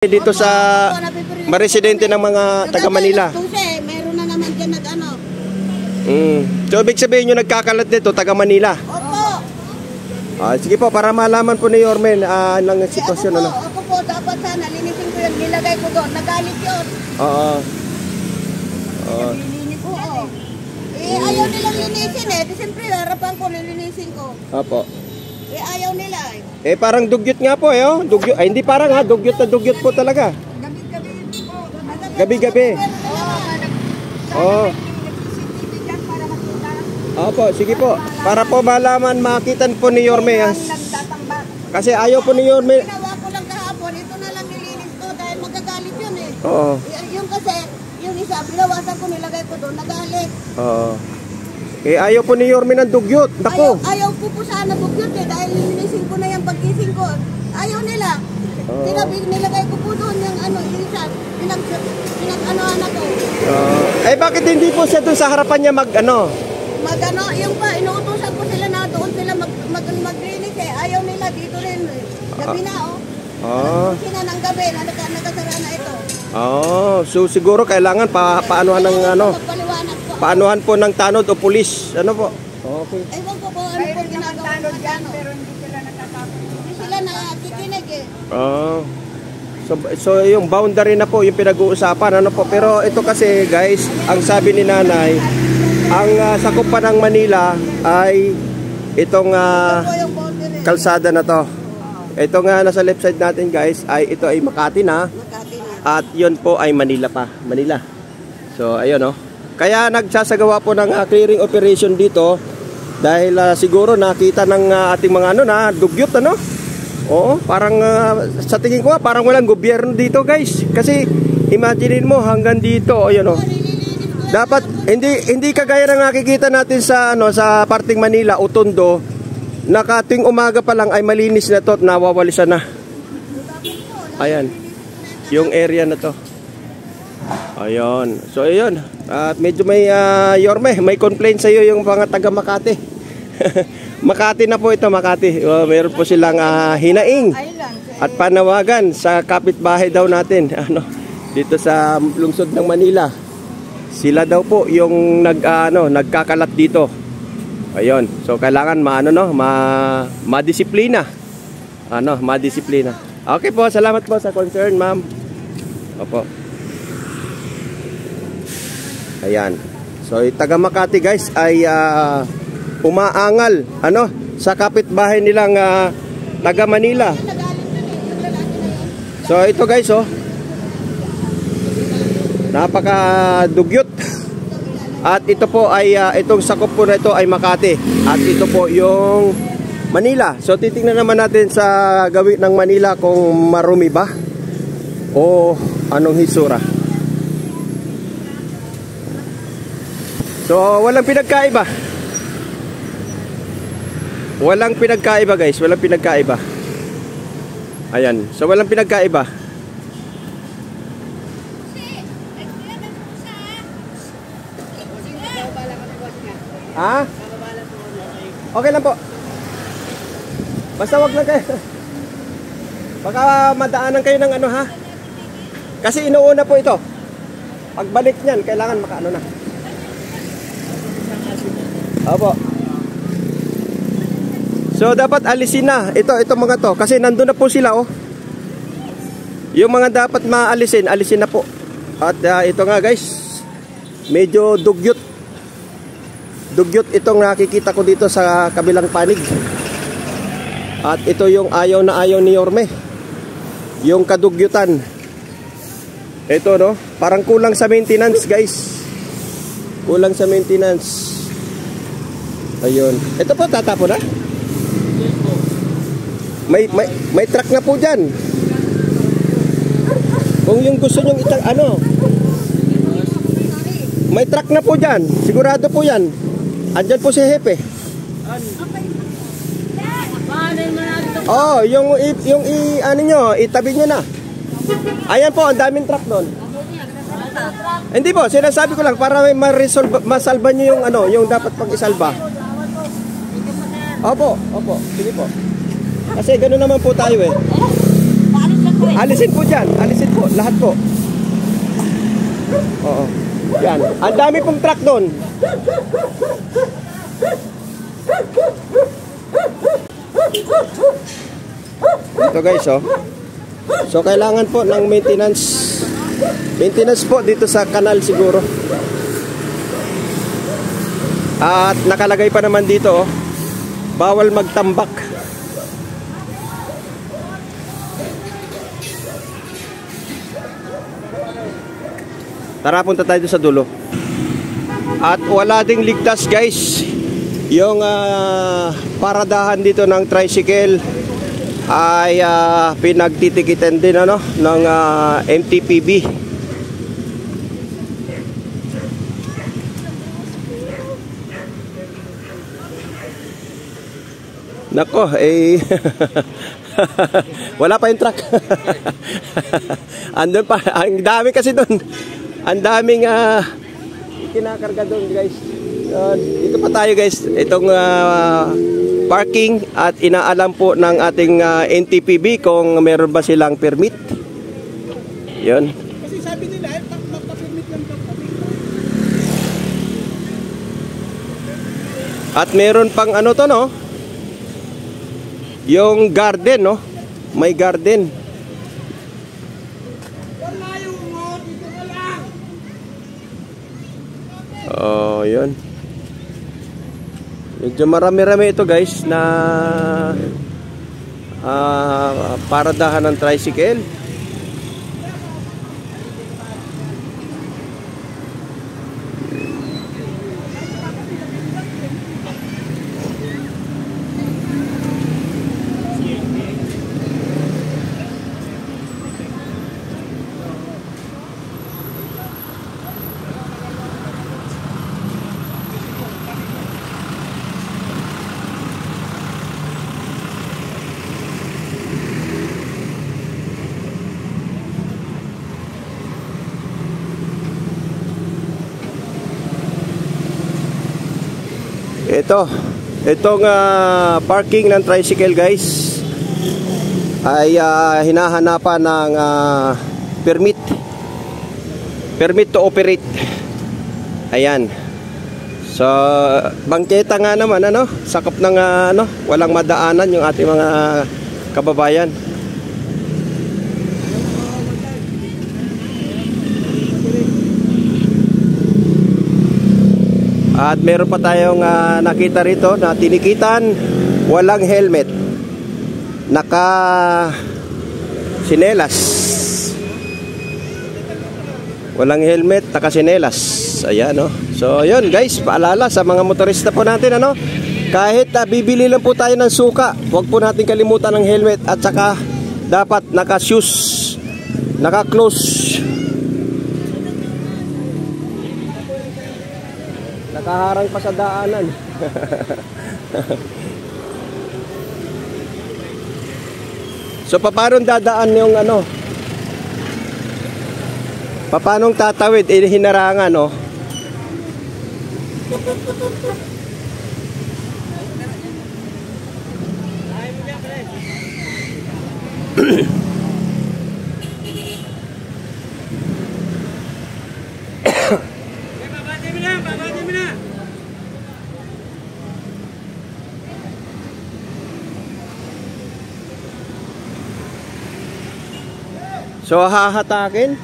Dito sa maresidente ng mga taga Manila. Meron na naman dyan nag-ano. So ibig sabihin nyo nagkakalat dito taga Manila? Opo. Sige po, para malaman po ni Yormen ng sitwasyon. Ako po, dapat sana linisin ko yun, nilagay ko doon, nagalit yun. Oo. Linisin ko, ayaw nilang linisin di siyempre harapan ko, nilinisin ko. Opo. Ayaw nila parang dugyot nga po dugyot. Hindi parang dugyot na dugyot po talaga. Gabi-gabi po. Gabi-gabi. Opo, sige po. Para po malaman, makitan po ni Yorme. Kasi ayaw po ni Yorme. Ginawa ko lang kahapon, ito na lang nilinis ko dahil magagalit yun Oo. Yung kasi, yung isa, binawasan ko, nilagay ko doon, nagalit. Oo. Ayaw po ni Yorme ng dugyot. Nako. Ayaw po sana dugyot dahil nilisin ko na yung pagkising ko. Ayaw nila. Nilagay ko po doon yung yung isa. Pinag-anohan ako. Bakit hindi po siya doon sa harapan niya yung pa, inuutosan ko sila na doon sila mag-linis Ayaw nila dito rin Gabi na Sina ng gabi na nakasara na ito. So siguro kailangan paanuhan ng paanuhan po ng tanod o pulis. Ano po? Okay. Ewan ko po ano po ginagawa ng tanod. Pero hindi sila natatapos. Hindi sila nakikinig So yung boundary na po yung pinag-uusapan po. Pero ito kasi guys, ang sabi ni nanay, ang sakop pa ng Manila ay itong kalsada na to. Ito nga nasa left side natin guys, ito ay Makati na. At yun po ay Manila pa. Manila. So ayun Kaya nagsasagawa po ng clearing operation dito dahil siguro nakita ng ating mga dugyot Oo, parang sa tingin ko parang walang gobyerno dito guys. Kasi imagine mo hanggang dito, dapat hindi kagaya ng nakikita natin sa sa parting Manila o Tondo, na kating umaga pa lang ay malinis na to at nawawalisan na. Ayan. Yung area na to. Ayun. So ayun. At medyo may Yorme, may complaint sa iyo yung mga taga Makati. Makati na po ito, Makati. Meron po silang hinaing at panawagan sa kapitbahay daw natin dito sa lungsod ng Manila. Sila daw po yung nagkakalat dito. Ayun. So kailangan madisiplina. Madisiplina. Okay po, salamat po sa concern, ma'am. Opo. Ayan. So taga Makati guys ay umaangal sa kapitbahay nilang taga Manila. So ito guys napakadugyot. At ito po ay itong sakop po na ito ay Makati. At ito po yung Manila. So titingnan naman natin sa gawin ng Manila kung marumi ba o anong hisura. So walang pinagkaiba. Walang pinagkaiba guys, walang pinagkaiba. Ayan, so walang pinagkaiba. Okay lang po. Basta wag lang kayo. Baka madaanan kayo ng Kasi inuuna po ito. Pagbalik niyan, kailangan na. Opo. So dapat alisin na ito mga to kasi nandun na po sila Yung mga dapat maalisin, alisin na po. At ito nga guys, medyo dugyot itong nakikita ko dito sa kabilang panig. At ito yung ayaw na ayaw ni Yorme. Yung kadugyutan. Ito parang kulang sa maintenance guys. Kulang sa maintenance. Ayun. Ito po tatapo na. May truck na po dyan. Kung yung gusto nyong may truck na po dyan. Sigurado po yan. Andyan po si Hepe. Itabi nyo na. Ayan po, ang daming truck doon. Hindi po, sinasabi ko lang para masalba nyo yung dapat pag-isalba. Opo, sige po. Kasi gano'n naman po tayo Alisin po dyan. Alisin po. Lahat po. Oo. Yan. Ang dami pong truck doon. Ito guys, oh. So kailangan po ng maintenance. Maintenance po dito sa kanal siguro. At nakalagay pa naman dito, oh, bawal magtambak. Tara, punta tayo sa dulo. At wala ding ligtas guys. Yung paradahan dito ng tricycle ay pinagtitikitan din ano, ng MTPB. Nako, wala pa yung truck. Andun pa, ang dami kasi doon. Ang daming kinakarga doon guys. Dito pa tayo guys. Itong parking at inaalam po ng ating NTPB kung meron ba silang permit. Yun. Kasi sabi nila, magpa-permit lang daw kami. At meron pang ano to, no? Yung garden, no? May garden. Oh, yun. Medyo marami-rami ito guys na paradahan ng tricycle. Itong parking ng tricycle guys ay hinahanapan ng permit to operate. Ayan. So bangketa nga naman ano, sakop ng ano, walang madaanan yung ating mga kababayan. At meron pa tayong nakita rito na tinikitan, walang helmet, naka sinelas, walang helmet, naka sinelas. Ayan, no? So yun guys, paalala sa mga motorista po natin ano, kahit bibili lang po tayo ng suka, huwag po natin kalimutan ng helmet at saka dapat naka shoes, naka close. Nakaharang pa sa daanan. So paano dadaan yung ano? Paano tatawid? Hinarangan, no? So hahatakin